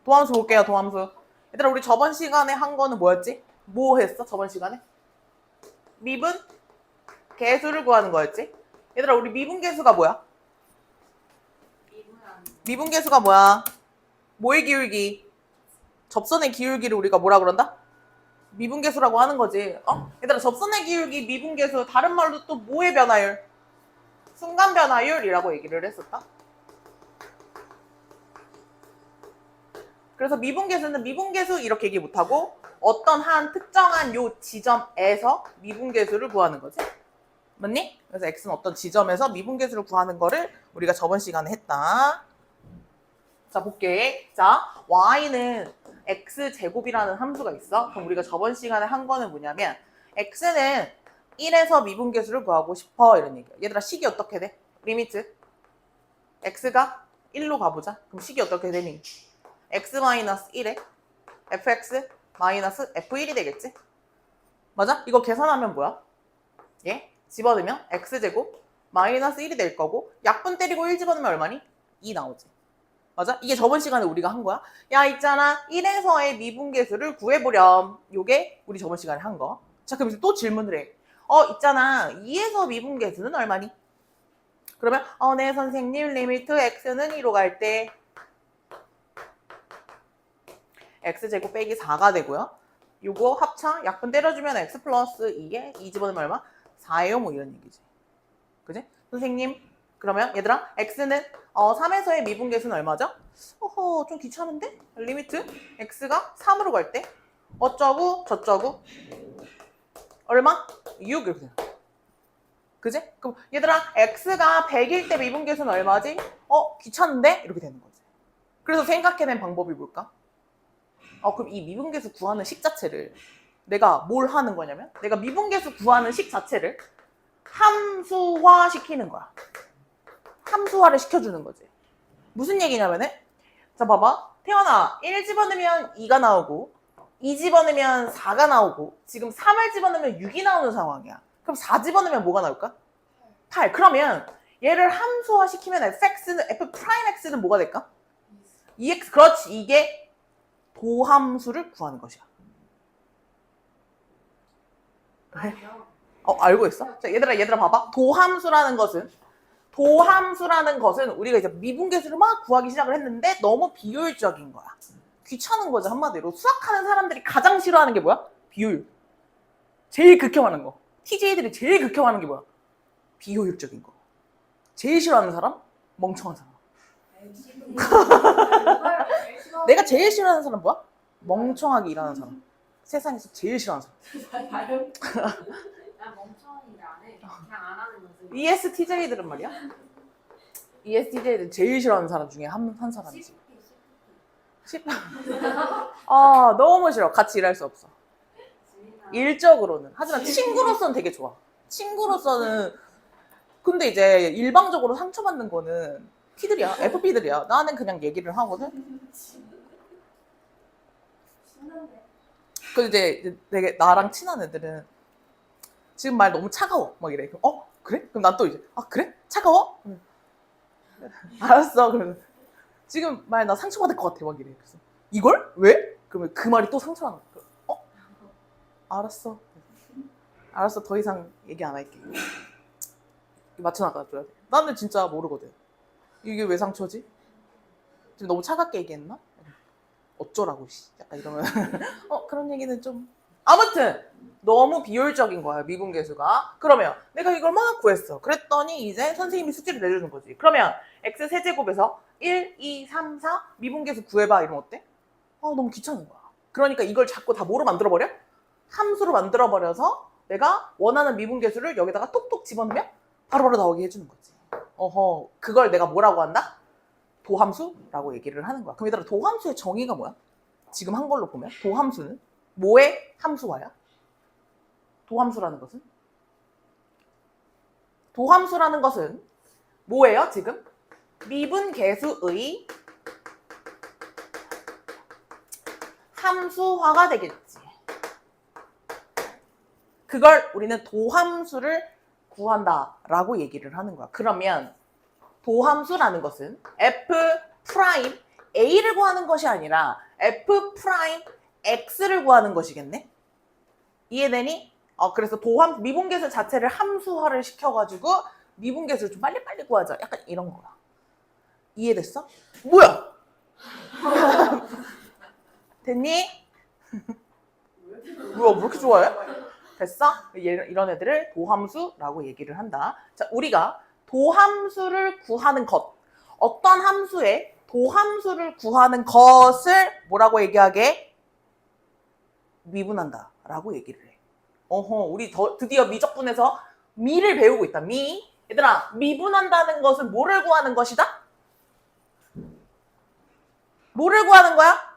도함수 볼게요. 도함수. 얘들아 우리 저번 시간에 한 거는 뭐였지? 뭐 했어? 저번 시간에? 미분 개수를 구하는 거였지? 얘들아 우리 미분 개수가 뭐야? 미분 개수가 뭐야? 뭐의 기울기? 접선의 기울기를 우리가 뭐라 그런다? 미분 개수라고 하는 거지. 얘들아 접선의 기울기 미분 개수 다른 말로 또 뭐의 변화율? 순간 변화율이라고 얘기를 했었다. 그래서 미분계수는 미분계수 이렇게 얘기 못하고 어떤 한 특정한 요 지점에서 미분계수를 구하는 거지. 맞니? 그래서 x는 어떤 지점에서 미분계수를 구하는 거를 우리가 저번 시간에 했다. 자 볼게. 자 y는 x제곱이라는 함수가 있어. 그럼 우리가 저번 시간에 한 거는 뭐냐면 x는 1에서 미분계수를 구하고 싶어 이런 얘기야. 얘들아 식이 어떻게 돼? 리미트 x가 1로 가보자. 그럼 식이 어떻게 되니? x-1에 fx-f1이 되겠지? 맞아? 이거 계산하면 뭐야? 예? 집어넣으면 x제곱 마이너스 1이 될 거고 약분 때리고 1 집어넣으면 얼마니? 2 나오지. 맞아? 이게 저번 시간에 우리가 한 거야. 야 있잖아 1에서의 미분계수를 구해보렴. 요게 우리 저번 시간에 한 거. 자 그럼 이제 또 질문을 해. 있잖아 2에서 미분계수는 얼마니? 그러면 네 선생님 리미트 x는 2로 갈 때 x제곱 빼기 4가 되고요. 요거 합차 약분 때려주면 x 플러스 2에 2 집어넣으면 얼마? 4예요 뭐 이런 얘기지. 그지? 선생님 그러면 얘들아 x는 3에서의 미분계수는 얼마죠? 좀 귀찮은데? 리미트 x가 3으로 갈 때 어쩌고 저쩌고 얼마? 6 이렇게 돼요. 그지? 그럼 얘들아 x가 100일 때 미분계수는 얼마지? 귀찮은데? 이렇게 되는 거지. 그래서 생각해낸 방법이 뭘까? 그럼 이 미분계수 구하는 식 자체를 내가 뭘 하는 거냐면 내가 미분계수 구하는 식 자체를 함수화 시키는 거야. 함수화를 시켜주는 거지. 무슨 얘기냐면은 자 봐봐. 태연아 1 집어넣으면 2가 나오고 2 집어넣으면 4가 나오고 지금 3을 집어넣으면 6이 나오는 상황이야. 그럼 4 집어넣으면 뭐가 나올까? 8. 그러면 얘를 함수화 시키면 f'x는 뭐가 될까? 2x. 그렇지. 이게 도함수를 구하는 것이야. 네? 알고 있어? 자, 얘들아 봐봐. 도함수라는 것은 우리가 이제 미분계수를 막 구하기 시작을 했는데 너무 비효율적인 거야. 귀찮은 거지 한마디로. 수학하는 사람들이 가장 싫어하는 게 뭐야? 비효율. 제일 극혐하는 거. TJ들이 제일 극혐하는 게 뭐야? 비효율적인 거. 제일 싫어하는 사람? 멍청한 사람. 내가 제일 싫어하는 사람 뭐야? 멍청하게 일하는 사람. 세상에서 제일 싫어하는 사람. 난 멍청한 일 안 해. 그냥 안 하는 거지. ESTJ들은 말이야. ESTJ들 제일 싫어하는 사람 중에 한 사람이지. 너무 싫어. 같이 일할 수 없어. 일적으로는. 하지만 친구로서는 되게 좋아. 친구로서는. 근데 이제 일방적으로 상처받는 거는 P들이야. FP들이야. 나는 그냥 얘기를 하거든. 그 이제 되게 나랑 친한 애들은 지금 말 너무 차가워. 막 이래. 그럼 그래? 그럼 난 또 이제 그래? 차가워? 알았어. 그러면 지금 말 나 상처받을 것 같아. 막 이래. 그래서 이걸? 왜? 그러면 그 말이 또 상처받는 거야. 알았어. 알았어. 더 이상 얘기 안 할게. 맞춰 나가줘야 돼. 나는 진짜 모르거든. 이게 왜 상처지? 지금 너무 차갑게 얘기했나? 어쩌라고 약간 이러면 그런 얘기는 좀 아무튼 너무 비효율적인 거야 미분계수가. 그러면 내가 이걸 막 구했어. 그랬더니 이제 선생님이 숙제를 내주는 거지. 그러면 x세제곱에서 1, 2, 3, 4 미분계수 구해봐 이러면 어때? 너무 귀찮은 거야. 그러니까 이걸 자꾸 다 뭐로 만들어버려? 함수로 만들어버려서 내가 원하는 미분계수를 여기다가 톡톡 집어넣으면 바로바로 나오게 해주는 거지. 그걸 내가 뭐라고 한다? 도함수라고 얘기를 하는 거야. 그럼 얘들아 도함수의 정의가 뭐야? 지금 한 걸로 보면 도함수는 뭐의 함수화야? 도함수라는 것은 뭐예요 지금? 미분계수의 함수화가 되겠지. 그걸 우리는 도함수를 구한다라고 얘기를 하는 거야. 그러면 도함수라는 것은 f 프라임 A를 구하는 것이 아니라 F 프라임 X를 구하는 것이겠네? 이해되니? 그래서 미분계수 자체를 함수화를 시켜가지고 미분계수를 좀 빨리빨리 구하자. 약간 이런 거야. 이해됐어? 뭐야? 됐니? 뭐야, 왜 이렇게 좋아해? 됐어? 이런 애들을 도함수라고 얘기를 한다. 자, 우리가 도함수를 구하는 것. 어떤 함수의 도함수를 구하는 것을 뭐라고 얘기하게? 미분한다 라고 얘기를 해. 우리 드디어 미적분에서 미를 배우고 있다. 미. 얘들아, 미분한다는 것은 뭐를 구하는 것이다? 뭐를 구하는 거야?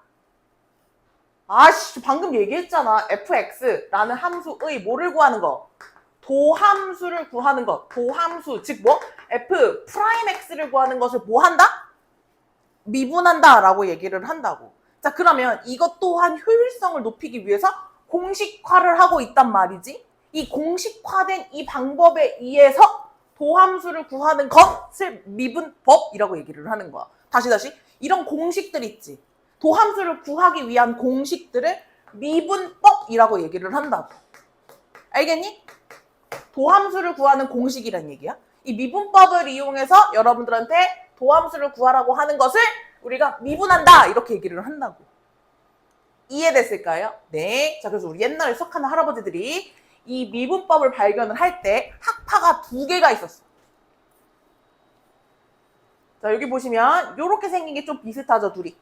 아씨, 방금 얘기했잖아. fx라는 함수의 뭐를 구하는 거? 도함수를 구하는 것. 도함수, 즉 뭐? f 프라임 x를 구하는 것을 뭐 한다? 미분한다 라고 얘기를 한다고. 자, 그러면 이것 또한 효율성을 높이기 위해서 공식화를 하고 있단 말이지. 이 공식화된 이 방법에 의해서 도함수를 구하는 것을 미분법이라고 얘기를 하는 거야. 다시 이런 공식들 있지. 도함수를 구하기 위한 공식들을 미분법이라고 얘기를 한다고. 알겠니? 도함수를 구하는 공식이란 얘기야. 이 미분법을 이용해서 여러분들한테 도함수를 구하라고 하는 것을 우리가 미분한다 이렇게 얘기를 한다고. 이해됐을까요? 네. 자, 그래서 우리 옛날에 수학하는 할아버지들이 이 미분법을 발견을 할 때 학파가 2개가 있었어. 자, 여기 보시면 이렇게 생긴 게 좀 비슷하죠, 둘이.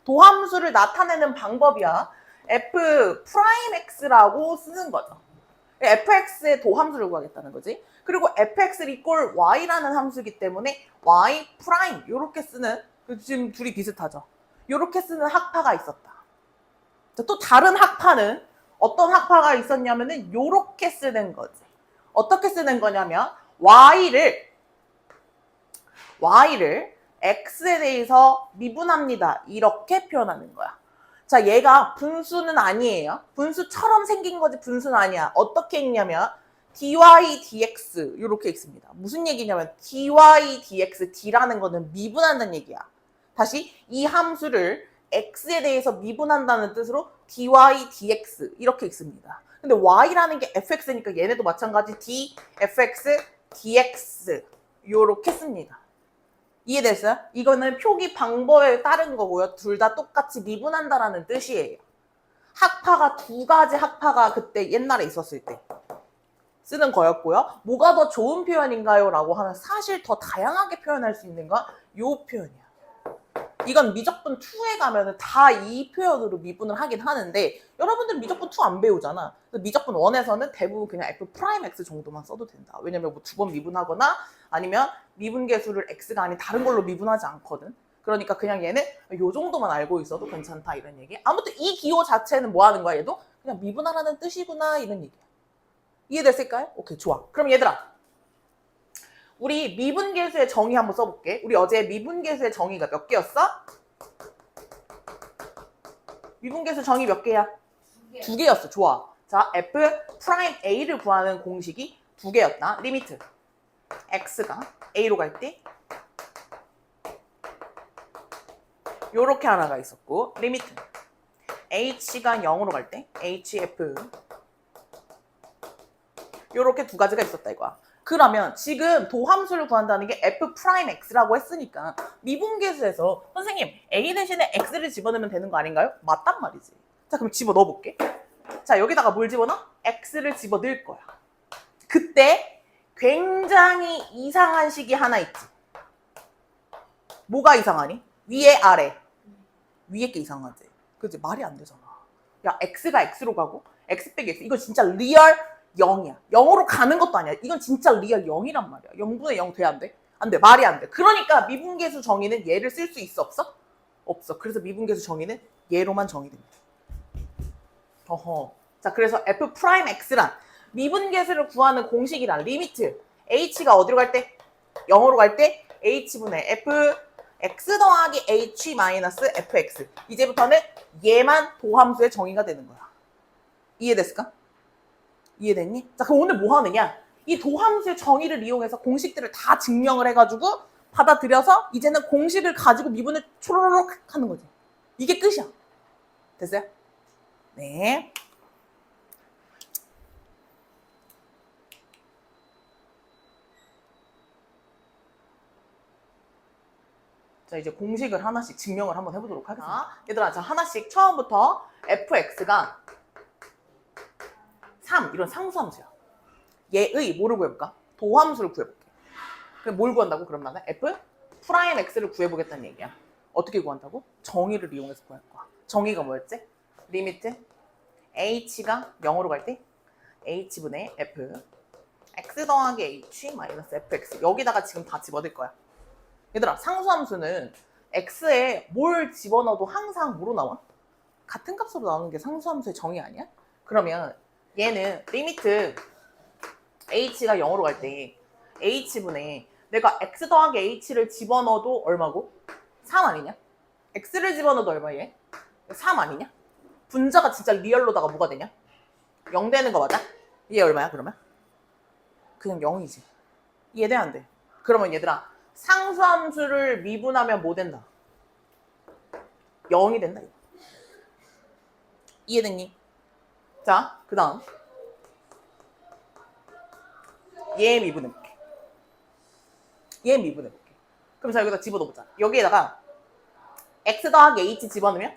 도함수를 나타내는 방법이야. f 프라임 x라고 쓰는 거죠. fx의 도함수를 구하겠다는 거지. 그리고 fx 이꼴 y라는 함수이기 때문에 y 프라임 이렇게 쓰는, 지금 둘이 비슷하죠. 이렇게 쓰는 학파가 있었다. 자, 또 다른 학파는 어떤 학파가 있었냐면은 이렇게 쓰는 거지. 어떻게 쓰는 거냐면 y를 x에 대해서 미분합니다. 이렇게 표현하는 거야. 자, 얘가 분수는 아니에요. 분수처럼 생긴 거지 분수는 아니야. 어떻게 읽냐면 dy dx 이렇게 읽습니다. 무슨 얘기냐면 dy dx, d라는 거는 미분한다는 얘기야. 다시 이 함수를 x에 대해서 미분한다는 뜻으로 dy dx 이렇게 읽습니다. 근데 y라는 게 fx니까 얘네도 마찬가지 d fx dx 이렇게 씁니다. 이해됐어요? 이거는 표기 방법에 따른 거고요. 둘 다 똑같이 미분한다라는 뜻이에요. 학파가 2가지 학파가 그때 옛날에 있었을 때 쓰는 거였고요. 뭐가 더 좋은 표현인가요? 라고 하면 사실 더 다양하게 표현할 수 있는 건 이 표현이야. 이건 미적분 2에 가면은 다 이 표현으로 미분을 하긴 하는데 여러분들 미적분 2 안 배우잖아. 미적분 1에서는 대부분 그냥 f 프라임 x 정도만 써도 된다. 왜냐면 뭐 2번 미분하거나 아니면 미분계수를 x가 아닌 다른 걸로 미분하지 않거든. 그러니까 그냥 얘는 요 정도만 알고 있어도 괜찮다 이런 얘기. 아무튼 이 기호 자체는 뭐 하는 거야? 얘도 그냥 미분하라는 뜻이구나 이런 얘기야. 이해됐을까요? 오케이, 좋아. 그럼 얘들아, 우리 미분계수의 정의 한번 써볼게. 우리 어제 미분계수의 정의가 몇 개였어? 미분계수 정의 몇 개야? 2개였어. 좋아. 자, f 프라임 a를 구하는 공식이 2개였다. 리미트 x가 a로 갈 때 요렇게 하나가 있었고, 리미트 h가 0으로 갈 때 hf 요렇게 2가지가 있었다 이거야. 그러면 지금 도함수를 구한다는 게 f 프라임 x라고 했으니까 미분계수에서 선생님 a 대신에 x를 집어넣으면 되는 거 아닌가요? 맞단 말이지. 자, 그럼 집어넣어 볼게. 자, 여기다가 뭘 집어넣어? x를 집어넣을 거야. 그때 굉장히 이상한 식이 하나 있지. 뭐가 이상하니? 위에 아래. 위에 게 이상하지. 그치? 말이 안 되잖아. 야, x가 x로 가고 x 빼기 x. 이거 진짜 리얼 0이야. 0으로 가는 것도 아니야. 이건 진짜 리얼 0이란 말이야. 0분의 0 돼? 안 돼? 안 돼. 말이 안 돼. 그러니까 미분계수 정의는 얘를 쓸 수 있어? 없어? 없어. 그래서 미분계수 정의는 얘로만 정의됩니다. 자, 그래서 f 프라임 x란 미분계수를 구하는 공식이란 리미트 h가 어디로 갈 때? 0으로 갈 때 h분의 f x 더하기 h 마이너스 fx. 이제부터는 얘만 도함수의 정의가 되는 거야. 이해됐을까? 이해됐니? 자, 그럼 오늘 뭐 하느냐? 이 도함수의 정의를 이용해서 공식들을 다 증명을 해가지고 받아들여서 이제는 공식을 가지고 미분을 초로록 하는 거지. 이게 끝이야. 됐어요? 네. 자, 이제 공식을 하나씩 증명을 한번 해보도록 하겠습니다. 얘들아, 자, 하나씩 처음부터 fx가 3 이런 상수함수야. 얘의 뭐를 구해볼까? 도함수를 구해볼게. 그럼 뭘 구한다고? 그럼 나는 f 프라임 x를 구해보겠다는 얘기야. 어떻게 구한다고? 정의를 이용해서 구할 거야. 정의가 뭐였지? 리미트 h가 0으로 갈 때 h분의 f x 더하기 h 마이너스 fx 여기다가 지금 다 집어넣을 거야. 얘들아, 상수함수는 x에 뭘 집어넣어도 항상 뭐로 나와? 같은 값으로 나오는 게 상수함수의 정의 아니야? 그러면 얘는 리미트 h가 0으로 갈 때 h분의 내가 x 더하기 h를 집어넣어도 얼마고? 3 아니냐? x를 집어넣어도 얼마 얘? 3 아니냐? 분자가 진짜 리얼로다가 뭐가 되냐? 0 되는 거 맞아? 얘 얼마야 그러면? 그냥 0이지. 이해돼 안 돼? 그러면 얘들아, 상수함수를 미분하면 뭐 된다? 0이 된다. 이해됐니? 자, 그 다음 얘 미분해볼게. 얘 미분해볼게. 그럼 자, 여기다 집어넣어보자. 여기에다가 x 더하기 h 집어넣으면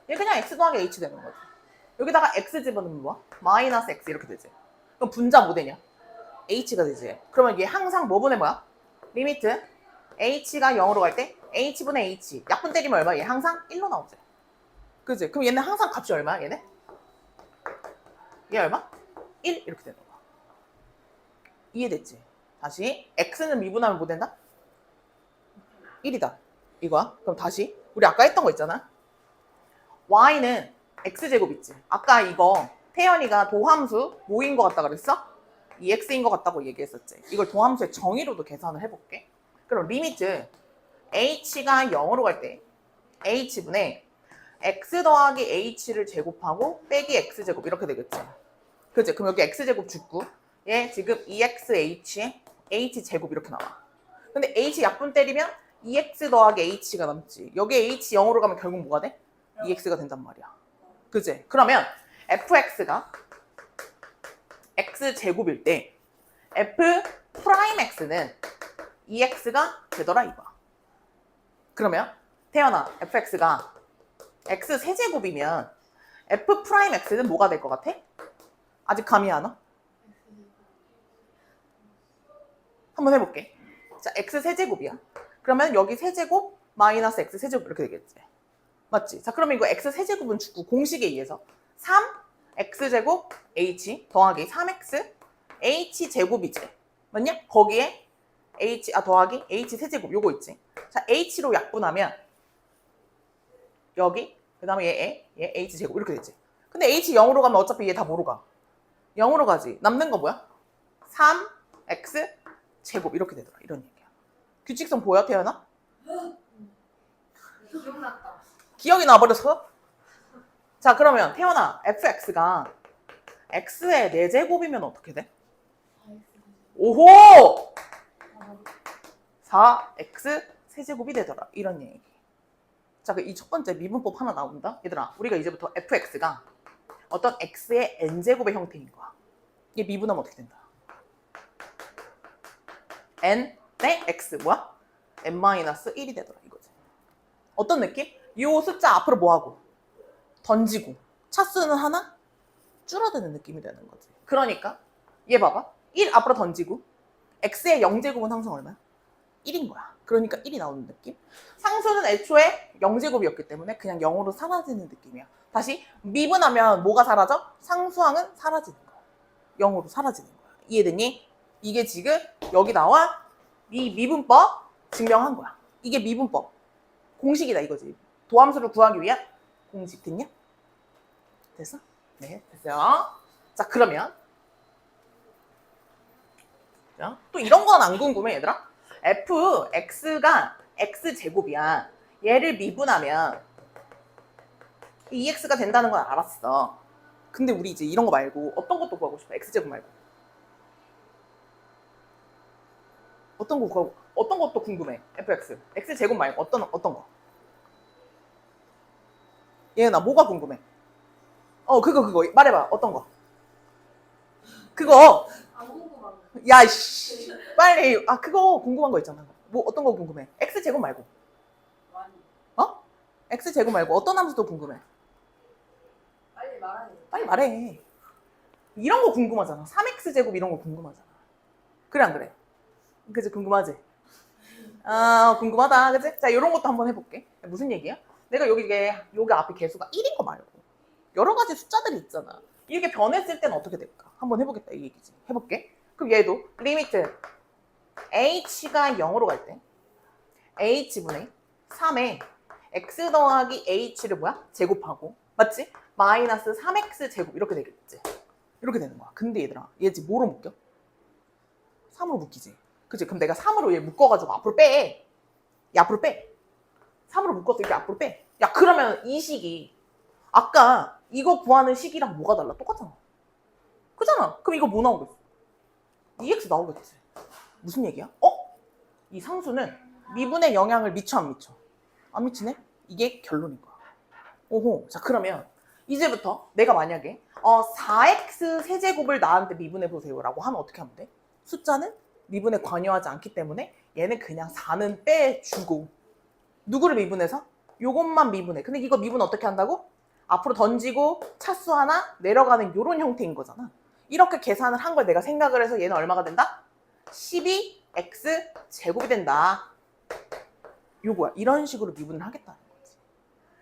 얘 그냥 x 더하기 h 되는 거지. 여기다가 x 집어넣으면 뭐야? 마이너스 x 이렇게 되지. 그럼 분자 뭐 되냐? h가 되지. 그러면 얘 항상 뭐 분의 뭐야? 리미트 h가 0으로 갈 때 h분의 h 약분 때리면 얼마? 얘 항상 1로 나오지. 그지? 그럼 얘는 항상 값이 얼마야? 얘네? 얘 얼마? 1 이렇게 되는 거야. 이해됐지? 다시 x는 미분하면 뭐 된다? 1이다. 이거야. 그럼 다시 우리 아까 했던 거 있잖아. y는 x제곱 있지. 아까 이거 태연이가 도함수 뭐인 것 같다 그랬어? 2x인 것 같다고 얘기했었지. 이걸 도함수의 정의로도 계산을 해볼게. 그럼 리미트 h가 0으로 갈 때 h분의 x 더하기 h를 제곱하고 빼기 x제곱 이렇게 되겠지. 그치? 그럼 여기 x제곱 죽고 얘 지금 2xh에 h제곱 이렇게 나와. 근데 h 약분 때리면 2x 더하기 h가 남지. 여기 h 0으로 가면 결국 뭐가 돼? 2x가 된단 말이야. 그치? 그러면 fx가 x제곱일 때 f 프라임 x는 2x가 되더라 이거야. 그러면 태연아, fx가 x 세제곱이면 f 프라임 x는 뭐가 될 것 같아? 아직 감이 안 와? 한번 해볼게. 자, x 세제곱이야. 그러면 여기 세제곱 마이너스 x 세제곱 이렇게 되겠지. 맞지? 자, 그러면 이거 x 세제곱은 죽고 공식에 의해서 3x제곱 h 더하기 3x h 제곱이지. 맞냐? 거기에 h 더하기 h 세제곱 요거 있지. 자, h로 약분하면 여기 그 다음에 얘 h 제곱 이렇게 되지. 근데 h 0으로 가면 어차피 얘 다 뭐로 가? 0으로 가지. 남는 거 뭐야? 3x 제곱 이렇게 되더라. 이런 얘기야. 규칙성 보여, 태연아? 기억났다. 기억이 나버렸어? 자, 그러면 태연아, fx가 x의 4제곱이면 어떻게 돼? 오호! 4x 세제곱이 되더라. 이런 얘기. 자, 이 첫 번째 미분법 하나 나온다. 얘들아, 우리가 이제부터 fx가 어떤 x의 n제곱의 형태인 거야. 이게 미분하면 어떻게 된다? n의 x 뭐야? n-1이 되더라 이거지. 어떤 느낌? 이 숫자 앞으로 뭐하고? 던지고 차수는 하나 줄어드는 느낌이 되는 거지. 그러니까 얘 봐봐. 1 앞으로 던지고 x의 0제곱은 항상 얼마야? 1인 거야. 그러니까 1이 나오는 느낌. 상수는 애초에 0제곱이었기 때문에 그냥 0으로 사라지는 느낌이야. 다시 미분하면 뭐가 사라져? 상수항은 사라지는 거야. 0으로 사라지는 거야. 이해되니? 이게 지금 여기 나와 이 미분법 증명한 거야. 이게 미분법. 공식이다 이거지. 도함수를 구하기 위한 공식 됐냐? 됐어? 네, 됐어요. 자, 그러면 자, 또 이런 건 안 궁금해 얘들아? fx가 x제곱이야. 얘를 미분하면 2x가 된다는 건 알았어. 근데 우리 이제 이런 거 말고 어떤 것도 구하고 싶어? x제곱 말고. 어떤 거 구하고 어떤 것도 궁금해. fx. x 제곱 말고 어떤 거? 얘나 뭐가 궁금해? 그거 말해봐. 어떤 거? 그거. 안 궁금한 거. 야, 씨. 빨리. 그거 궁금한 거 있잖아. 뭐 어떤 거 궁금해? x 제곱 말고. 많이. x 제곱 말고 어떤 함수도 궁금해. 빨리 말하네. 빨리 말해. 이런 거 궁금하잖아. 3x 제곱 이런 거 궁금하잖아. 그래 안 그래? 그치 궁금하지? 궁금하다. 그치? 자, 이런 것도 한번 해볼게. 무슨 얘기야? 내가 여기 앞에 개수가 1인 거 말고 여러 가지 숫자들이 있잖아. 이렇게 변했을 때는 어떻게 될까? 한번 해보겠다 이 얘기지. 해볼게. 그럼 얘도 리미트 h가 0으로 갈 때 h분의 3에 x 더하기 h를 뭐야? 제곱하고 맞지? 마이너스 3x 제곱 이렇게 되겠지. 이렇게 되는 거야. 근데 얘들아 얘 지금 뭐로 묶여? 3으로 묶이지. 그치? 그럼 내가 3으로 얘 묶어가지고 앞으로 빼. 얘 앞으로 빼. 3으로 묶어서 이렇게 앞으로 빼. 야 그러면 이 식이 아까 이거 구하는 식이랑 뭐가 달라? 똑같잖아. 그잖아. 그럼 이거 뭐 나오겠어? 2x 나오겠지. 무슨 얘기야? 이 상수는 미분의 영향을 미쳐 안 미쳐? 안 미치네? 이게 결론인 거야. 오호. 자 그러면 이제부터 내가 만약에 4x 세제곱을 나한테 미분해 보세요라고 하면 어떻게 하면 돼? 숫자는 미분에 관여하지 않기 때문에 얘는 그냥 4는 빼주고 누구를 미분해서? 요것만 미분해. 근데 이거 미분 어떻게 한다고? 앞으로 던지고 차수 하나 내려가는 요런 형태인 거잖아. 이렇게 계산을 한 걸 내가 생각을 해서 얘는 얼마가 된다? 12x 제곱이 된다. 요거야. 이런 식으로 미분을 하겠다는 거지.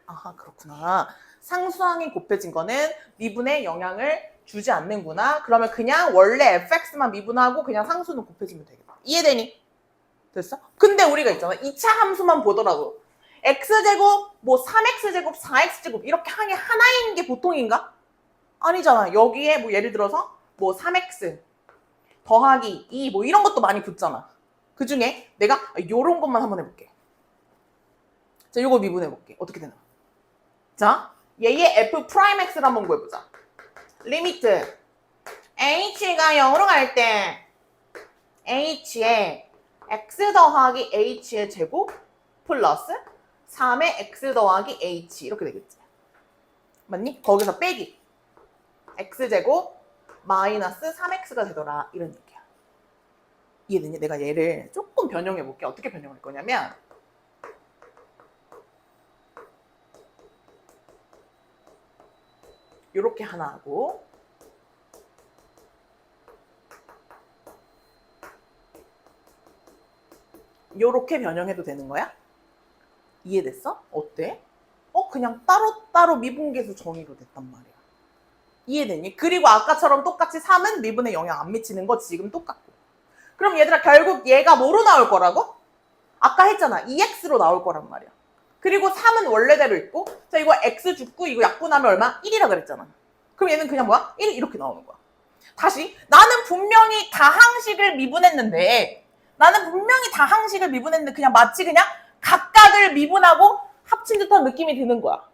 아하 그렇구나. 상수항이 곱해진 거는 미분에 영향을 주지 않는구나. 그러면 그냥 원래 fx만 미분하고 그냥 상수는 곱해지면 되겠다. 이해되니? 됐어? 근데 우리가 있잖아. 2차 함수만 보더라도 x제곱, 뭐 3x제곱, 4x제곱 이렇게 하는 게 하나인 게 보통인가? 아니잖아. 여기에 뭐 예를 들어서 뭐 3x 더하기 2 뭐 이런 것도 많이 붙잖아. 그 중에 내가 요런 것만 한번 해볼게. 자, 요거 미분해볼게. 어떻게 되나? 자, 얘의 f'x를 한번 구해보자. 리미트 h가 0으로 갈 때 h에 x 더하기 h의 제곱 플러스 3의 x 더하기 h 이렇게 되겠지. 맞니? 거기서 빼기 x제곱 마이너스 3x가 되더라 이런 얘기야. 이해되니? 내가 얘를 조금 변형해 볼게. 어떻게 변형할 거냐면 요렇게 하나 하고 요렇게 변형해도 되는 거야? 이해됐어? 어때? 그냥 따로따로 미분계수 정의로 됐단 말이야. 이해되니? 그리고 아까처럼 똑같이 3은 미분에 영향 안 미치는 거 지금 똑같고. 그럼 얘들아 결국 얘가 뭐로 나올 거라고? 아까 했잖아. 2x로 나올 거란 말이야. 그리고 3은 원래대로 있고 자 이거 x 죽고 이거 약분하면 얼마? 1이라 그랬잖아. 그럼 얘는 그냥 뭐야? 1 이렇게 나오는 거야. 다시 나는 분명히 다항식을 미분했는데 그냥 마치 그냥 각각을 미분하고 합친 듯한 느낌이 드는 거야.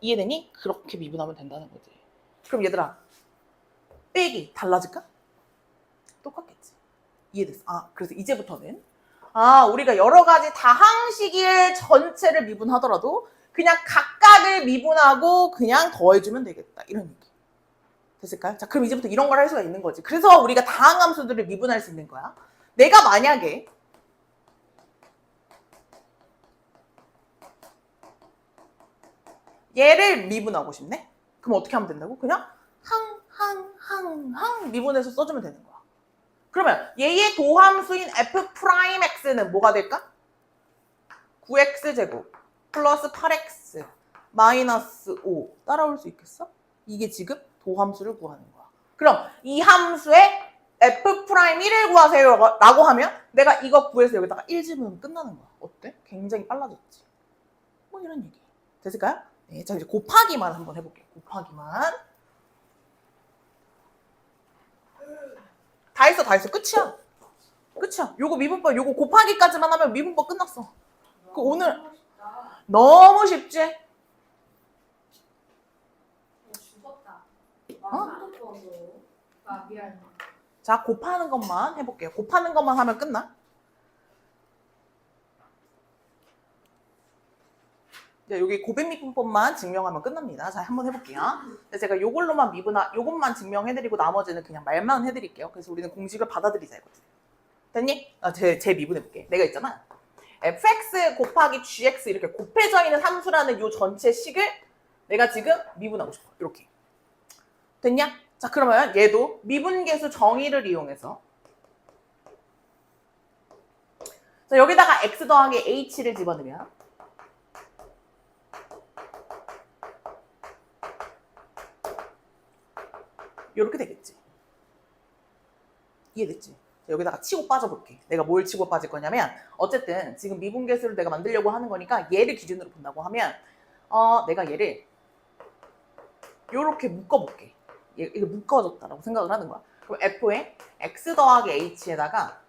이해되니? 그렇게 미분하면 된다는 거지. 그럼 얘들아 빼기 달라질까? 똑같겠지. 이해됐어? 그래서 이제부터는 우리가 여러 가지 다항식일 전체를 미분하더라도 그냥 각각을 미분하고 그냥 더해주면 되겠다. 이런 얘기. 됐을까요? 자, 그럼 이제부터 이런 걸 할 수가 있는 거지. 그래서 우리가 다항함수들을 미분할 수 있는 거야. 내가 만약에 얘를 미분하고 싶네? 그럼 어떻게 하면 된다고? 그냥 항 미분해서 써주면 되는 거야. 그러면 얘의 도함수인 f'x는 뭐가 될까? 9x제곱 플러스 8x 마이너스 5 따라올 수 있겠어? 이게 지금 도함수를 구하는 거야. 그럼 이 함수의 f'1을 구하세요 라고 하면 내가 이거 구해서 여기다가 1 집으면 끝나는 거야. 어때? 굉장히 빨라졌지. 뭐 이런 얘기. 됐을까요? 네, 자 이제 곱하기만 한번 해볼게요. 곱하기만. 다 했어. 끝이야. 요거 미분법, 요거 곱하기까지만 하면 미분법 끝났어. 그 오늘 너무 쉽지? 죽었다. 자, 곱하는 것만 해볼게요. 곱하는 것만 하면 끝나? 이제 여기 고백 미분법만 증명하면 끝납니다. 자, 한번 해볼게요. 제가 요걸로만 요것만 증명해드리고 나머지는 그냥 말만 해드릴게요. 그래서 우리는 공식을 받아들이자 이거지. 됐니? 제 미분해볼게. 내가 있잖아. fx 곱하기 gx 이렇게 곱해져 있는 함수라는 요 전체 식을 내가 지금 미분하고 싶어. 이렇게. 됐냐? 자, 그러면 얘도 미분계수 정의를 이용해서 자, 여기다가 x 더하기 h를 집어넣으면 이렇게 되겠지. 이해됐지? 여기다가 치고 빠져볼게. 내가 뭘 치고 빠질 거냐면 어쨌든 지금 미분계수를 내가 만들려고 하는 거니까 얘를 기준으로 본다고 하면 내가 얘를 이렇게 묶어볼게. 이게 묶어졌다라고 생각을 하는 거야. 그럼 f에 x 더하기 h에다가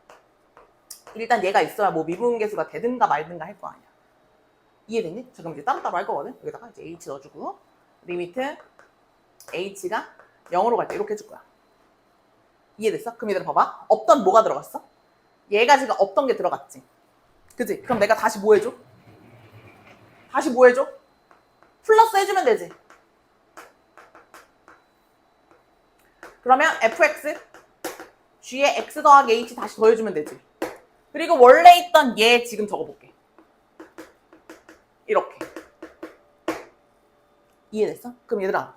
일단 얘가 있어야 뭐 미분계수가 되든가 말든가 할 거 아니야. 이해됐니? 자, 그럼 이제 따로따로 할 거거든. 여기다가 이제 h 넣어주고 리미트 h가 0으로 갈 때 이렇게 해줄 거야. 이해됐어? 그럼 얘들아 봐봐. 없던 뭐가 들어갔어? 얘가 지금 없던 게 들어갔지. 그치? 그럼 내가 다시 뭐 해줘? 다시 뭐 해줘? 플러스 해주면 되지. 그러면 fx g에 x 더하기 h 다시 더해주면 되지. 그리고 원래 있던 얘 지금 적어볼게. 이렇게. 이해됐어? 그럼 얘들아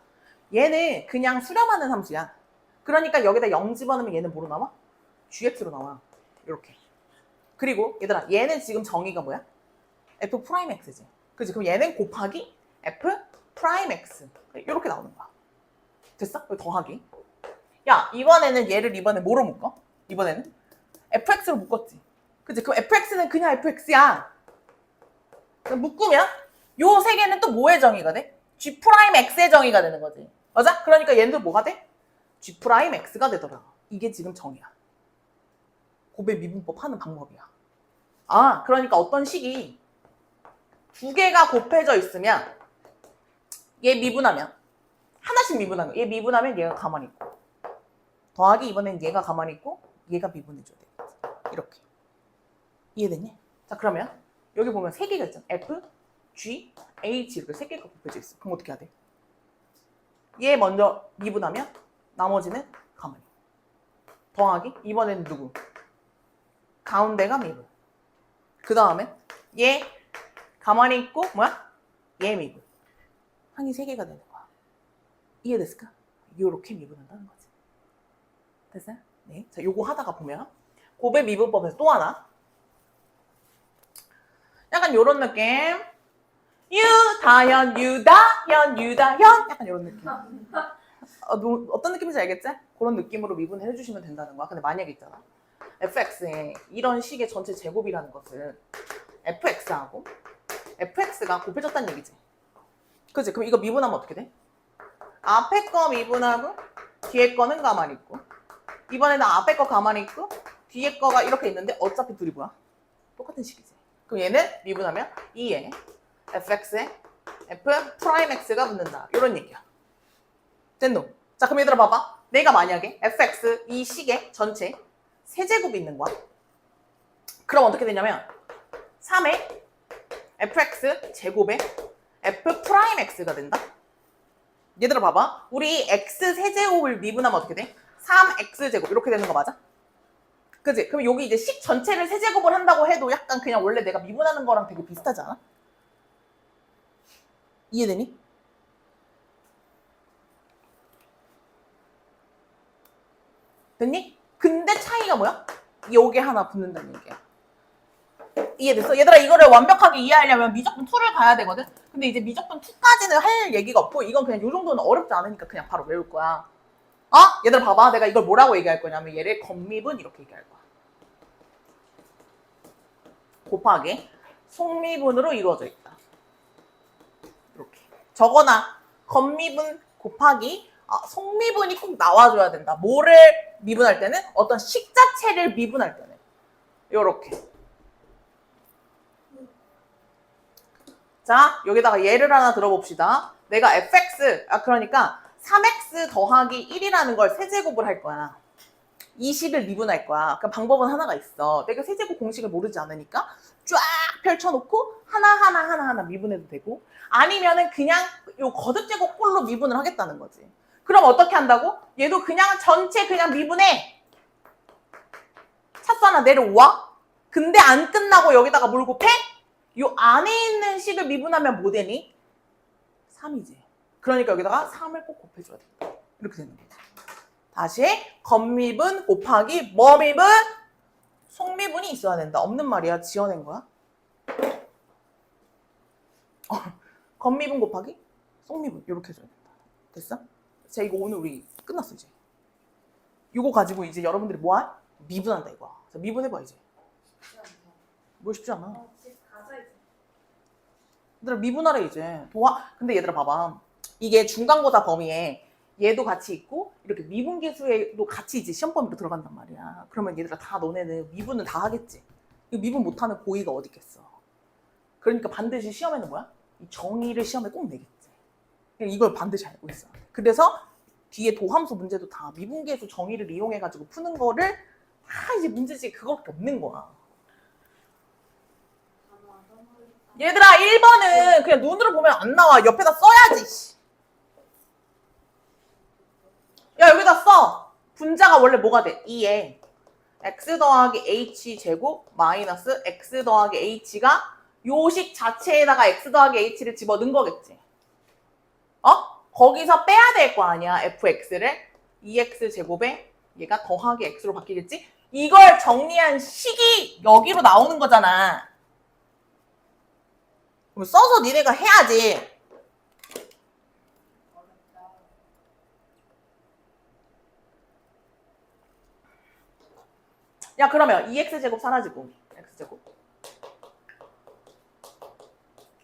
얘는 그냥 수렴하는 함수야. 그러니까 여기다 0 집어넣으면 얘는 뭐로 나와? gx로 나와. 이렇게. 그리고 얘들아 얘는 지금 정의가 뭐야? f 프라임 x지. 그치? 그럼 얘는 곱하기 f 프라임 x. 이렇게 나오는 거야. 됐어? 더하기. 야, 이번에는 얘를 이번에 뭐로 묶어? 이번에는 fx로 묶었지. 그치? 그럼 fx는 그냥 fx야. 묶으면 요 세 개는 또 뭐의 정의가 돼? g 프라임 x의 정의가 되는 거지. 맞아? 그러니까 얘는 뭐가 돼? g 프라임 x가 되더라. 이게 지금 정의야. 고백 미분법 하는 방법이야. 아, 그러니까 어떤 식이 두 개가 곱해져 있으면 얘 미분하면 하나씩 미분하면 얘 미분하면 얘가 가만히 있고 더하기 이번엔 얘가 가만히 있고 얘가 미분해줘야 되겠지. 이렇게. 이해됐니? 자, 그러면 여기 보면 세 개가 있잖아. F, G, H 이렇게 세 개가 곱해져 있어. 그럼 어떻게 해야 돼? 얘 먼저 미분하면 나머지는 가만히. 더하기 이번에는 누구? 가운데가 미분. 그 다음에 얘 가만히 있고 뭐야? 얘 미분. 항이 세 개가 되는 거야. 이해됐을까? 요렇게 미분한다는 거지. 됐어요? 네. 자, 요거 하다가 보면 고백 미분법에서 또 하나. 약간 요런 느낌. 유다현, 유다현, 유다현. 약간 요런 느낌. 어떤 느낌인지 알겠지? 그런 느낌으로 미분을 해주시면 된다는 거야. 근데 만약에 있잖아. fx에 이런 식의 전체 제곱이라는 것은 fx하고 fx가 곱해졌다는 얘기지. 그치? 그럼 이거 미분하면 어떻게 돼? 앞에 거 미분하고 뒤에 거는 가만히 있고 이번에는 앞에 거 가만히 있고 뒤에 거가 이렇게 있는데 어차피 둘이 뭐야? 똑같은 식이지. 그럼 얘는 미분하면 2에 fx에 f 프라임 x가 붙는다. 이런 얘기야. 됐노? 자, 그럼 얘들아 봐봐. 내가 만약에 fx 이 식의 전체 세제곱이 있는 거야. 그럼 어떻게 되냐면 3에 fx 제곱에 f 프라임 x가 된다. 얘들아 봐봐. 우리 x 세제곱을 미분하면 어떻게 돼? 3x 제곱 이렇게 되는 거 맞아? 그치? 그럼 여기 이제 식 전체를 세제곱을 한다고 해도 약간 그냥 원래 내가 미분하는 거랑 되게 비슷하지 않아? 이해되니? 됐니? 근데 차이가 뭐야? 요게 하나 붙는다는 얘기야. 이해됐어? 얘들아 이거를 완벽하게 이해하려면 미적분 2를 가야 되거든? 근데 이제 미적분 2까지는 할 얘기가 없고 이건 그냥 요 정도는 어렵지 않으니까 그냥 바로 외울 거야. 얘들아 봐봐. 내가 이걸 뭐라고 얘기할 거냐면 얘를 겉미분 이렇게 얘기할 거야. 곱하기 속미분으로 이루어져 있다. 이렇게. 적어놔. 겉미분 곱하기 속미분이 꼭 나와줘야 된다. 뭐를 미분할 때는? 어떤 식 자체를 미분할 때는. 요렇게. 자, 여기다가 예를 하나 들어봅시다. 내가 fx, 그러니까 3x 더하기 1이라는 걸 세제곱을 할 거야. 이 식을 미분할 거야. 그러니까 방법은 하나가 있어. 내가 세제곱 공식을 모르지 않으니까 쫙 펼쳐놓고 하나하나 미분해도 되고 아니면은 그냥 요 거듭제곱 꼴로 미분을 하겠다는 거지. 그럼 어떻게 한다고? 얘도 그냥 전체 그냥 미분해. 찼잖아. 내려와. 근데 안 끝나고 여기다가 뭘 곱해? 요 안에 있는 식을 미분하면 뭐 되니? 3이지. 그러니까 여기다가 3을 꼭 곱해줘야 된다. 이렇게 되는 거지. 다시 겉미분 곱하기 뭐미분? 속미분이 있어야 된다. 없는 말이야. 지어낸 거야. 겉미분 곱하기 속미분 이렇게 해줘야 된다. 됐어? 자, 이거 오늘 우리 끝났어 이제. 이거 가지고 이제 여러분들이 뭐해? 미분한다 이거야. 자, 미분해봐 이제. 쉽지 않네. 뭐 쉽지 않아. 집 가자 이제. 얘들아 미분하래 이제. 근데 얘들아 봐봐. 이게 중간고사 범위에 얘도 같이 있고 이렇게 미분계수에도 같이 이제 시험 범위로 들어간단 말이야. 그러면 얘들아 다 너네는 미분은 다 하겠지. 이거 미분 못하는 고의가 어디 있겠어. 그러니까 반드시 시험에는 뭐야? 이 정의를 시험에 꼭 내겠지. 이걸 반드시 알고 있어. 그래서 뒤에 도함수 문제도 다 미분계수 정의를 이용해가지고 푸는 거를 다 이제 문제지 그거밖에 없는 거야. 얘들아 1번은 그냥 눈으로 보면 안 나와. 옆에다 써야지. 야 여기다 써. 분자가 원래 뭐가 돼? 2에 x 더하기 h 제곱 마이너스 x 더하기 h가 요식 자체에다가 x 더하기 h를 집어넣은 거겠지. 거기서 빼야 될 거 아니야. fx를 2x 제곱에 얘가 더하기 x로 바뀌겠지. 이걸 정리한 식이 여기로 나오는 거잖아. 그럼 써서 니네가 해야지. 야 그러면 2x 제곱 사라지고 x 제곱.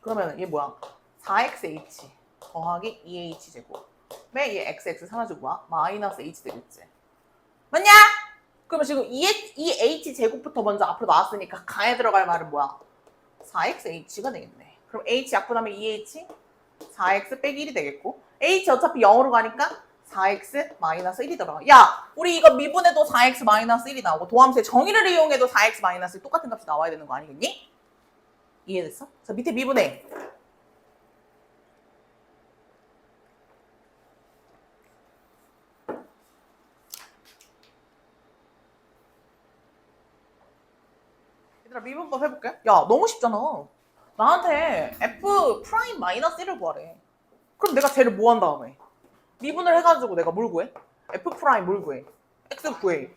그러면 얘 뭐야? 4xh 더하기 2h 제곱에 얘 xx 사라지고 뭐야? 마이너스 h 되겠지. 맞냐? 그러면 지금 2h 제곱부터 먼저 앞으로 나왔으니까 가에 들어갈 말은 뭐야? 4xh가 되겠네. 그럼 h 약분하면 2h 4x 빼기 1이 되겠고 h 어차피 0으로 가니까 4x 마이너스 1이 들어가. 야 우리 이거 미분해도 4x 마이너스 1이 나오고 도함수의 정의를 이용해도 4x 마이너스 1 똑같은 값이 나와야 되는 거 아니겠니? 이해됐어? 자 밑에 미분해. 얘들아 미분법 해볼게. 야 너무 쉽잖아. 나한테 f 프라임 마이너스 1을 구하래. 그럼 내가 쟤를 뭐 한 다음에 미분을 해가지고 내가 뭘 구해? f 프라임 뭘 구해? x 구해.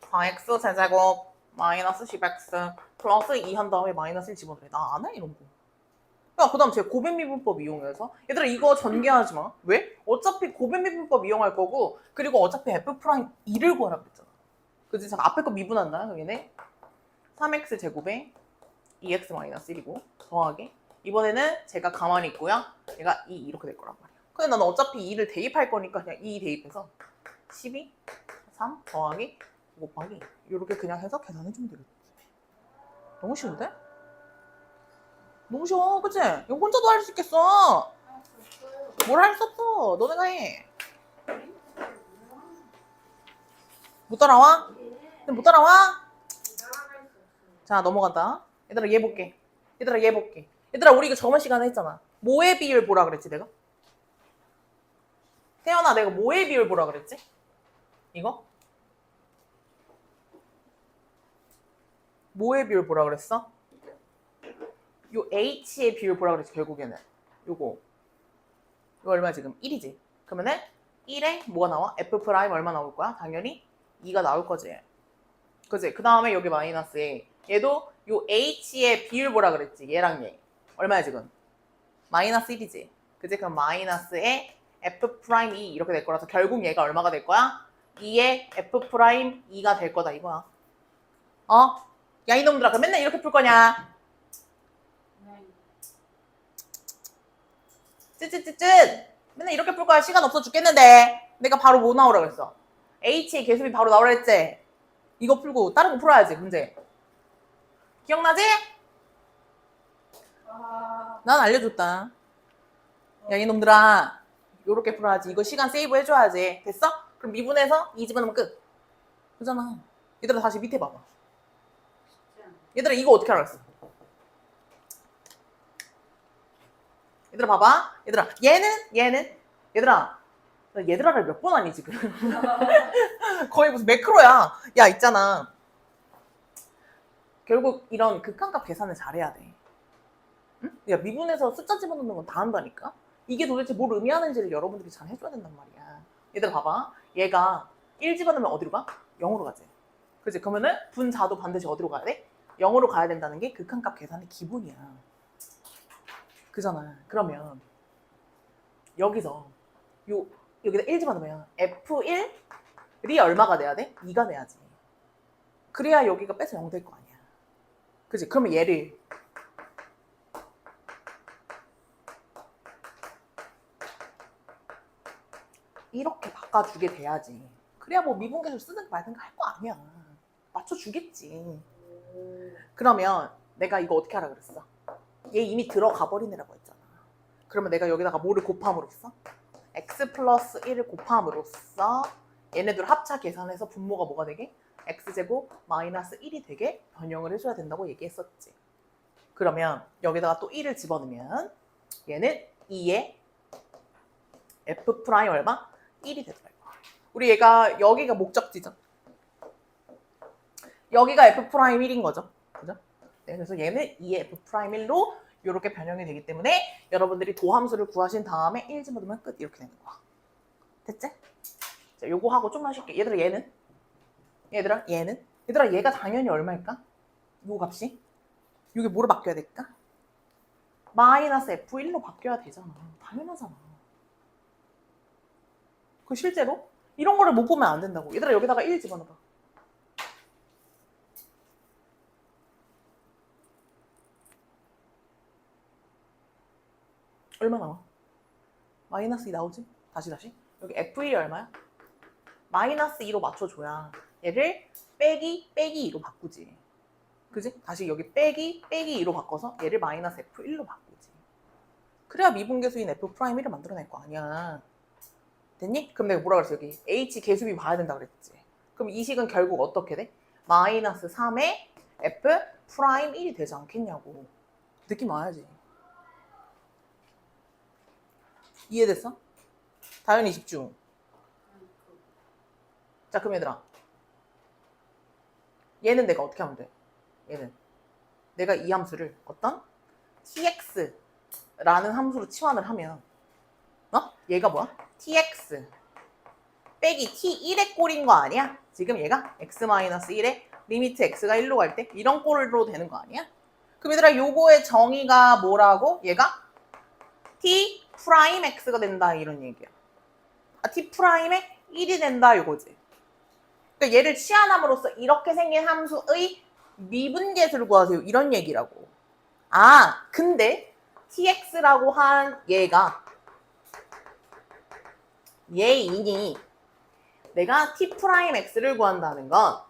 4x 제제곱 마이너스 10x 플러스 2 한 다음에 마이너스 1 집어넣으래. 나 안 해 이런 거. 야 그 다음 제 고백미분법 이용해서 얘들아 이거 전개하지 마. 왜? 어차피 고백미분법 이용할 거고 그리고 어차피 f 프라임 2를 구하라 그랬잖아. 그치? 잠깐 앞에 거 미분한다. 그럼 얘네 3x 제곱에 2x 마이너스 1이고 더하기 이번에는 제가 가만히 있고요. 얘가 2 이렇게 될 거란 말이야. 근데 나는 어차피 2를 대입할 거니까 그냥 2 대입해서 12, 3 더하기 곱하기 이렇게 그냥 해서 계산해주면 되겠지. 너무 쉬운데? 너무 쉬워, 그치? 이거 혼자도 할 수 있겠어. 뭘 할 수 없어. 너네가 해. 못 따라와? 근데 못 따라와? 자 넘어간다. 얘들아 얘 볼게. 얘들아 얘 볼게. 얘들아 우리 이거 저번 시간에 했잖아. 뭐의 비율 보라 그랬지 내가? 태연아 내가 뭐의 비율 보라 그랬지? 이거? 뭐의 비율 보라 그랬어? 요 h의 비율 보라 그랬지 결국에는. 요거. 이거 얼마 지금? 1이지. 그러면은 1에 뭐가 나와? f 프라임 얼마 나올 거야? 당연히 2가 나올 거지. 그치? 그 다음에 여기 마이너스에 얘도 요 h의 비율 보라 그랬지. 얘랑 얘. 얼마야 지금? 마이너스 1이지. 그치? 그럼 마이너스에 f 프라임 2 이렇게 될 거라서 결국 얘가 얼마가 될 거야? 2에 f 프라임 2가 될 거다 이거야. 야 이놈들아 그럼 맨날 이렇게 풀 거냐? 쯧쯧쯧쯧 맨날 이렇게 풀 거야. 시간 없어 죽겠는데. 내가 바로 뭐 나오라 그랬어? h의 계수비 바로 나오라 했지? 이거 풀고 다른 거 풀어야지 문제. 기억나지? 난 알려줬다. 야 이놈들아 요렇게 풀어야지. 이거 시간 세이브 해줘야지. 됐어? 그럼 미분해서 2 집어넣으면 끝. 그잖아. 얘들아 다시 밑에 봐봐. 얘들아 이거 어떻게 알았어? 얘들아 봐봐. 얘들아 얘는 얘들아 나 얘들아를 몇 번 하니 지금. 거의 무슨 매크로야. 야 있잖아. 결국 이런 극한값 계산을 잘해야 돼. 응? 야 미분에서 숫자 집어넣는 건 다 한다니까. 이게 도대체 뭘 의미하는지를 여러분들이 잘 해줘야 된단 말이야. 얘들아 봐봐. 얘가 1 집어넣으면 어디로 가? 0으로 가지. 그치? 그러면은 분자도 반드시 어디로 가야 돼? 0으로 가야 된다는 게 극한값 계산의 기본이야. 그잖아. 그러면 여기서 여기다 1 집어넣으면 F1이 얼마가 돼야 돼? 2가 돼야지. 그래야 여기가 빼서 0 될 거 아니야. 그치? 그러면 얘를 이렇게 바꿔주게 돼야지. 그래야 뭐 미분계수 쓰든 말든 할 거 아니야. 맞춰주겠지. 그러면 내가 이거 어떻게 하라 그랬어? 얘 이미 들어가 버리느라고 했잖아. 그러면 내가 여기다가 뭐를 곱함으로써? x 플러스 1을 곱함으로써 얘네들 합차 계산해서 분모가 뭐가 되게? x제곱 마이너스 1이 되게 변형을 해줘야 된다고 얘기했었지. 그러면 여기다가 또 1을 집어넣으면 얘는 2의 f 프라임 얼마? 1이 되더라고. 우리 얘가 여기가 목적지죠. 여기가 f 프라임 1인 거죠. 그죠? 네, 그래서 얘는 2의 f 프라임 1로 이렇게 변형이 되기 때문에 여러분들이 도함수를 구하신 다음에 1 집어넣으면 끝 이렇게 되는 거야. 됐지? 자, 요거 하고 좀만 쉴게. 얘들아 얘는? 얘들아 얘가 당연히 얼마일까? 요 값이? 이게 뭐로 바뀌어야 될까? 마이너스 f1로 바뀌어야 되잖아. 당연하잖아. 그 실제로 이런 거를 못 보면 안 된다고. 얘들아 여기다가 1 집어넣어봐. 얼마 나와? 마이너스 2 나오지? 다시 여기 F1이 얼마야? 마이너스 2로 맞춰줘야 얘를 빼기 2로 바꾸지. 그지? 다시 여기 빼기 2로 바꿔서 얘를 마이너스 F1로 바꾸지. 그래야 미분계수인 F'1을 만들어낼 거 아니야. 됐니? 그럼 내가 뭐라 그랬어? 여기 H 계수비 봐야 된다 그랬지. 그럼 이 식은 결국 어떻게 돼? 마이너스 3의 F'1이 되지 않겠냐고. 느낌 와야지. 이해됐어? 다현이 집중. 자, 그럼 얘들아. 얘는 내가 어떻게 하면 돼? 얘는. 내가 이 함수를 어떤? tx라는 함수로 치환을 하면 얘가 뭐야? tx 빼기 t1의 꼴인 거 아니야? 지금 얘가 x-1에 리미트 x가 1로 갈 때 이런 꼴로 되는 거 아니야? 그럼 얘들아 요거의 정의가 뭐라고? 얘가 t 프라임 x가 된다 이런 얘기야. t 프라임의 1이 된다 이거지. 그러니까 얘를 치환함으로써 이렇게 생긴 함수의 미분계수를 구하세요 이런 얘기라고. 아 근데 tx라고 한 얘가 얘이니 내가 t 프라임 x를 구한다는 건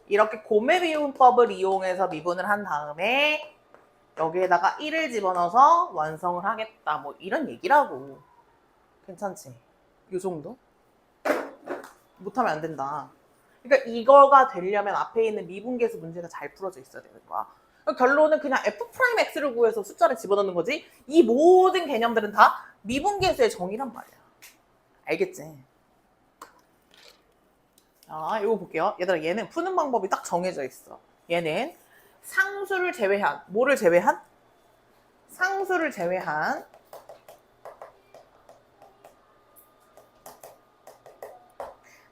이렇게 고매 미분법을 이용해서 미분을 한 다음에 여기에다가 1을 집어넣어서 완성을 하겠다 뭐 이런 얘기라고. 괜찮지? 요 정도? 못하면 안 된다. 그러니까 이거가 되려면 앞에 있는 미분계수 문제가 잘 풀어져 있어야 되는 거야. 그러니까 결론은 그냥 F'X를 구해서 숫자를 집어넣는 거지 이 모든 개념들은 다 미분계수의 정의란 말이야. 알겠지? 자, 이거 볼게요. 얘들아 얘는 푸는 방법이 딱 정해져 있어. 얘는 상수를 제외한 뭐를 제외한? 상수를 제외한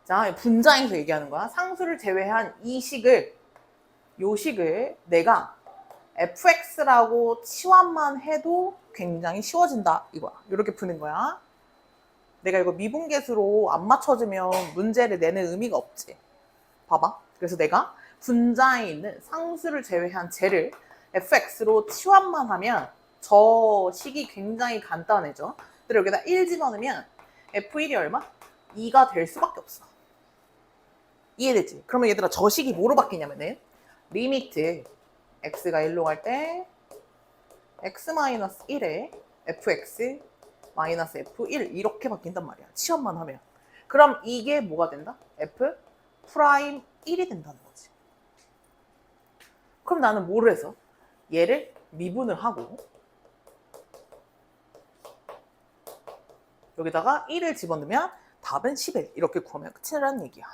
자, 분자에서 얘기하는 거야. 상수를 제외한 이 식을 요 식을 내가 fx라고 치환만 해도 굉장히 쉬워진다 이거야. 이렇게 푸는 거야. 내가 이거 미분계수로 안 맞춰주면 문제를 내는 의미가 없지. 봐봐. 그래서 내가 분자에 있는 상수를 제외한 쟤를 fx로 치환만 하면 저 식이 굉장히 간단해져. 근데 여기다 1 집어넣으면 f1이 얼마? 2가 될 수밖에 없어. 이해되지? 그러면 얘들아 저 식이 뭐로 바뀌냐면은 리미트 x가 1로 갈 때 x-1에 fx 마이너스 f1 이렇게 바뀐단 말이야. 치환만 하면. 그럼 이게 뭐가 된다? f 프라임 1이 된다는 거지. 그럼 나는 뭐를 해서? 얘를 미분을 하고 여기다가 1을 집어넣으면 답은 11 이렇게 구하면 끝이라는 얘기야.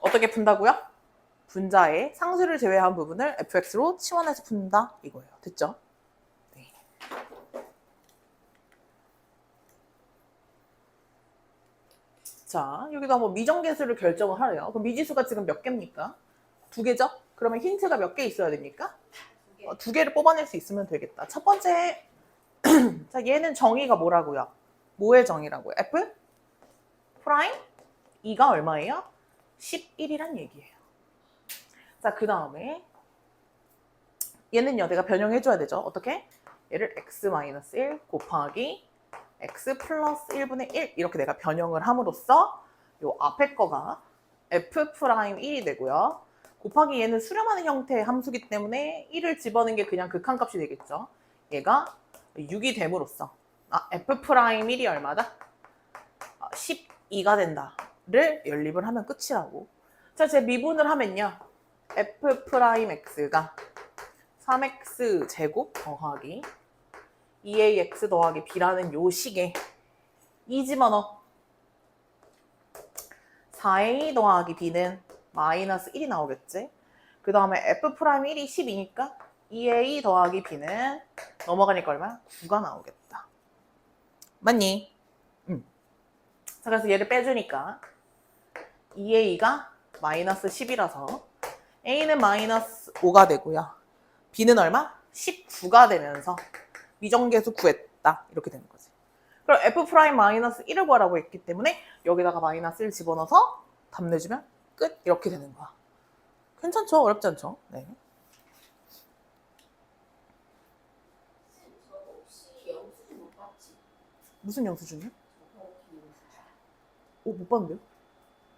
어떻게 푼다고요? 분자의 상수를 제외한 부분을 fx로 치환해서 푼다 이거예요. 됐죠? 네. 자, 여기다 뭐 미정계수를 결정을 하래요. 그럼 미지수가 지금 몇 개입니까? 2개죠? 그러면 힌트가 몇 개 있어야 됩니까? 2개를 뽑아낼 수 있으면 되겠다. 첫 번째, 자, 얘는 정의가 뭐라고요? 뭐의 정의라고요? f 프라임 2가 얼마예요? 11이란 얘기예요. 자, 그 다음에 얘는요, 내가 변형해줘야 되죠. 어떻게? 얘를 x-1 곱하기 x 플러스 1분의 1 이렇게 내가 변형을 함으로써 요 앞에 거가 f'1이 되고요. 곱하기 얘는 수렴하는 형태의 함수기 때문에 1을 집어넣은 게 그냥 극한값이 되겠죠. 얘가 6이 됨으로써 f'1이 얼마다? 12가 된다를 연립을 하면 끝이라고. 자, 제 미분을 하면요. f'x가 3x 제곱 더하기 2ax 더하기 b라는 요 식에 2 집어넣어. 4a 더하기 b는 마이너스 1이 나오겠지. 그 다음에 f'1이 12니까 2a 더하기 b는 넘어가니까 얼마? 9가 나오겠다. 맞니? 자, 그래서 얘를 빼주니까 2a가 마이너스 10이라서 a는 마이너스 5가 되고요. b는 얼마? 19가 되면서 미정계수 구했다. 이렇게 되는 거지. 그럼 f' 마이너스 1을 구하라고 했기 때문에 여기다가 마이너스 1 집어넣어서 답 내주면 끝. 이렇게 되는 거야. 괜찮죠? 어렵지 않죠? 네. 저 혹시 영수증 못 봤지? 무슨 영수증이요? 영수증. 오, 못 봤는데요?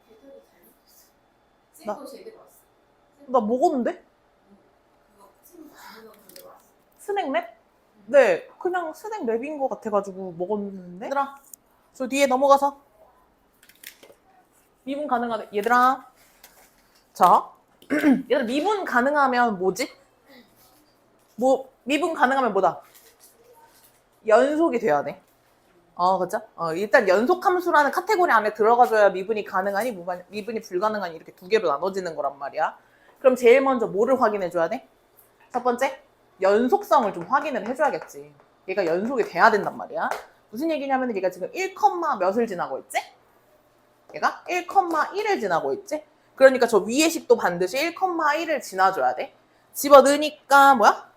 배터리 잘못했어. 나- 쌤거 제대로 왔어. 나 먹었는데? 그거 쌤거 제대로 왔어. 스낵랩? 네, 그냥 스낵랩인 것 같아가지고 먹었는데. 얘들아, 저 뒤에 넘어가서 미분 가능하대. 얘들아, 자, 얘들아 미분 가능하면 뭐지? 뭐 미분 가능하면 뭐다? 연속이 돼야 돼. 그죠? 일단 연속 함수라는 카테고리 안에 들어가줘야 미분이 가능하니 미분이 불가능하니 이렇게 두 개로 나눠지는 거란 말이야. 그럼 제일 먼저 뭐를 확인해 줘야 돼? 첫 번째, 연속성을 좀 확인을 해줘야겠지. 얘가 연속이 돼야 된단 말이야. 무슨 얘기냐면 얘가 지금 1, 몇을 지나고 있지? 얘가 1,1을 지나고 있지? 그러니까 저 위의 식도 반드시 1,1을 지나줘야 돼. 집어넣으니까 뭐야?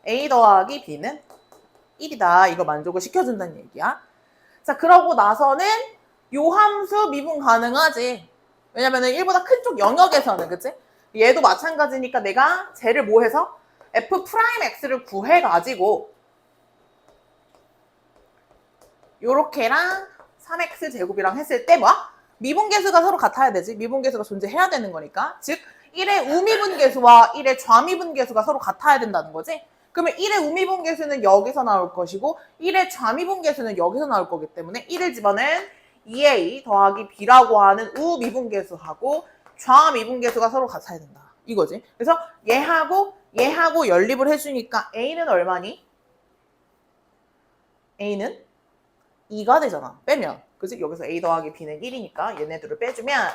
a 더하기 b는 1이다. 이거 만족을 시켜준다는 얘기야. 자, 그러고 나서는 요 함수 미분 가능하지. 왜냐면은 1보다 큰 쪽 영역에서는, 그치? 얘도 마찬가지니까 내가 쟤를 뭐 해서? f'x를 구해가지고 요렇게랑 3x 제곱이랑 했을 때 뭐야? 미분계수가 서로 같아야 되지. 미분계수가 존재해야 되는 거니까. 즉 1의 우미분계수와 1의 좌미분계수가 서로 같아야 된다는 거지. 그러면 1의 우미분계수는 여기서 나올 것이고 1의 좌미분계수는 여기서 나올 거기 때문에 1을 집어는 2a 더하기 b라고 하는 우미분계수하고 좌미분계수가 서로 같아야 된다. 이거지. 그래서 얘하고 연립을 해주니까 a는 얼마니? a는 2가 되잖아. 빼면. 그치? 여기서 a 더하기 b는 1이니까 얘네들을 빼주면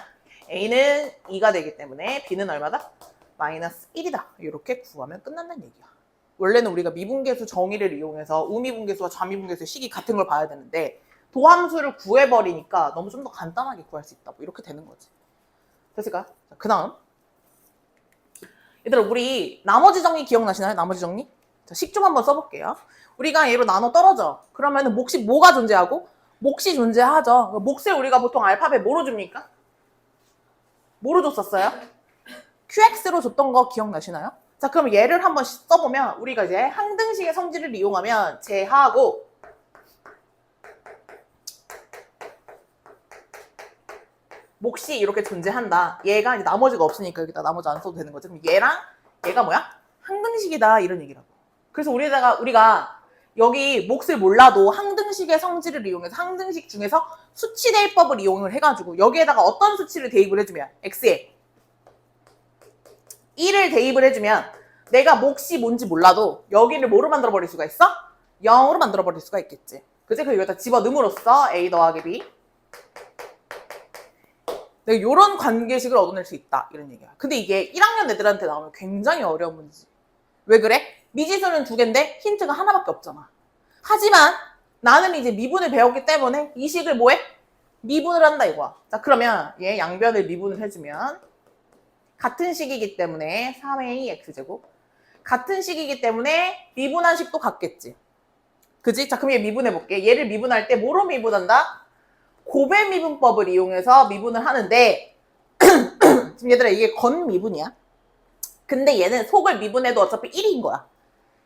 a는 2가 되기 때문에 b는 얼마다? 마이너스 1이다. 이렇게 구하면 끝난다는 얘기야. 원래는 우리가 미분계수 정의를 이용해서 우미분계수와 좌미분계수의 식이 같은 걸 봐야 되는데 도함수를 구해버리니까 너무 좀 더 간단하게 구할 수 있다. 뭐 이렇게 되는 거지. 됐을까요? 자, 그 다음. 얘들아, 우리 나머지 정리 기억나시나요? 나머지 정리? 자, 식 좀 한번 써볼게요. 우리가 얘로 나눠 떨어져. 그러면은 몫이 뭐가 존재하고? 몫이 존재하죠. 몫을 우리가 보통 알파벳 뭐로 줍니까? 뭐로 줬었어요? QX로 줬던 거 기억나시나요? 자, 그럼 얘를 한번 써보면 우리가 이제 항등식의 성질을 이용하면 제하고 몫이 이렇게 존재한다. 얘가 이제 나머지가 없으니까 여기다 나머지 안 써도 되는 거지. 그럼 얘랑 얘가 뭐야? 항등식이다 이런 얘기라고. 그래서 우리가 여기 몫을 몰라도 항등식의 성질을 이용해서 항등식 중에서 수치 대입법을 이용을 해가지고 여기에다가 어떤 수치를 대입을 해주면 x에 1을 대입을 해주면 내가 몫이 뭔지 몰라도 여기를 뭐로 만들어버릴 수가 있어? 0으로 만들어버릴 수가 있겠지. 그치? 그리고 여기다 집어넣음으로써 A 더하기 B. 내가 이런 관계식을 얻어낼 수 있다. 이런 얘기야. 근데 이게 1학년 애들한테 나오면 굉장히 어려운 문제지. 왜 그래? 미지수는 2개인데 힌트가 하나밖에 없잖아. 하지만 나는 이제 미분을 배웠기 때문에 이 식을 뭐해? 미분을 한다 이거야. 자, 그러면 얘 양변을 미분을 해주면 같은 식이기 때문에 3a x제곱. 같은 식이기 때문에 미분한 식도 같겠지. 그지? 자, 그럼 얘 미분해볼게. 얘를 미분할 때 뭐로 미분한다? 고배 미분법을 이용해서 미분을 하는데 지금 얘들아 이게 건 미분이야. 근데 얘는 속을 미분해도 어차피 1인 거야.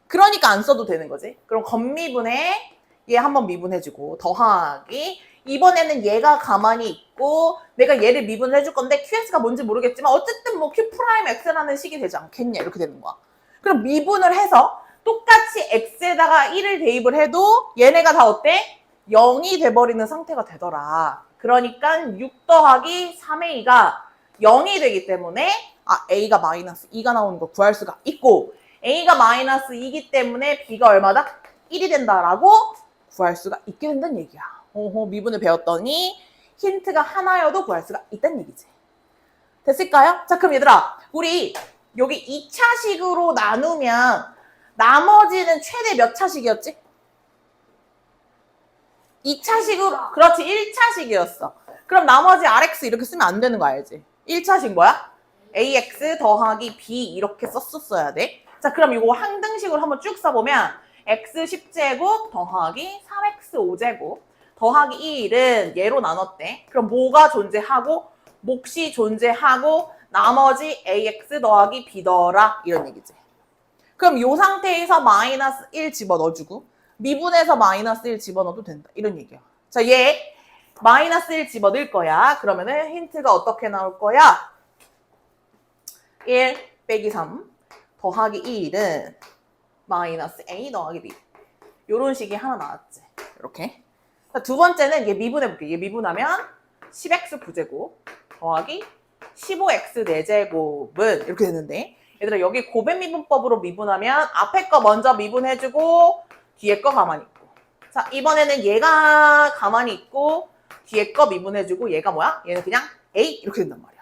그러니까 안 써도 되는 거지. 그럼 건 미분에 얘 한번 미분해주고 더하기 이번에는 얘가 가만히 있고 내가 얘를 미분을 해줄 건데 QS가 뭔지 모르겠지만 어쨌든 뭐 Q 프라임 X라는 식이 되지 않겠냐 이렇게 되는 거야. 그럼 미분을 해서 똑같이 X에다가 1을 대입을 해도 얘네가 다 어때? 0이 돼버리는 상태가 되더라. 그러니까 6 더하기 3A가 0이 되기 때문에 A가 마이너스 2가 나오는 걸 구할 수가 있고 A가 마이너스 2이기 때문에 B가 얼마다? 1이 된다라고 구할 수가 있게 된다는 얘기야. 미분을 배웠더니 힌트가 하나여도 구할 수가 있다는 얘기지. 됐을까요? 자, 그럼 얘들아 우리 여기 2차식으로 나누면 나머지는 최대 몇 차식이었지? 2차식으로, 그렇지, 1차식이었어. 그럼 나머지 RX 이렇게 쓰면 안 되는 거 알지? 1차식 뭐야? AX 더하기 B 이렇게 썼었어야 돼. 자, 그럼 이거 항등식으로 한번 쭉 써보면 X 10제곱 더하기 3X 5제곱 더하기 1은 얘로 나눴대. 그럼 뭐가 존재하고 몫이 존재하고 나머지 AX 더하기 B더라 이런 얘기지. 그럼 이 상태에서 마이너스 1 집어넣어주고 미분해서 마이너스 1 집어넣어도 된다. 이런 얘기야. 자, 얘 마이너스 1 집어넣을 거야. 그러면은 힌트가 어떻게 나올 거야? 1 빼기 3 더하기 1은 마이너스 A 더하기 B. 요런 식이 하나 나왔지. 이렇게. 자, 두 번째는 얘 미분해볼게. 얘 미분하면 10x 부제곱 더하기 15x 4제곱은 이렇게 되는데 얘들아 여기 고배 미분법으로 미분하면 앞에 거 먼저 미분해주고 뒤에 거 가만히 있고. 자, 이번에는 얘가 가만히 있고 뒤에 거 미분해주고 얘가 뭐야? 얘는 그냥 A 이렇게 된단 말이야.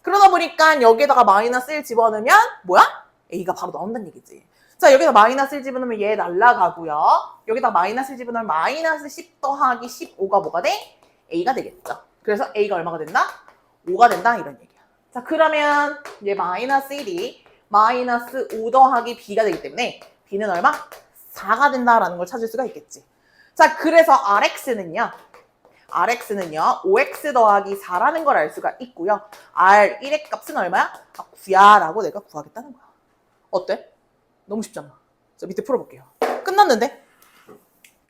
그러다 보니까 여기에다가 마이너스 1 집어넣으면 뭐야? A가 바로 나온다는 얘기지. 자, 여기다 마이너스 1 집어넣으면 얘 날라가고요. 여기다 마이너스 1 집어넣으면 마이너스 10 더하기 15가 뭐가 돼? A가 되겠죠. 그래서 A가 얼마가 된다? 5가 된다 이런 얘기야. 자, 그러면 얘 마이너스 1이 마이너스 5 더하기 B가 되기 때문에 B는 얼마? 4가 된다라는 걸 찾을 수가 있겠지. 자, 그래서 RX는요. 5x 더하기 4라는 걸 알 수가 있고요. R1의 값은 얼마야? 9야 라고 내가 구하겠다는 거야. 어때? 너무 쉽잖아. 자, 밑에 풀어볼게요. 끝났는데?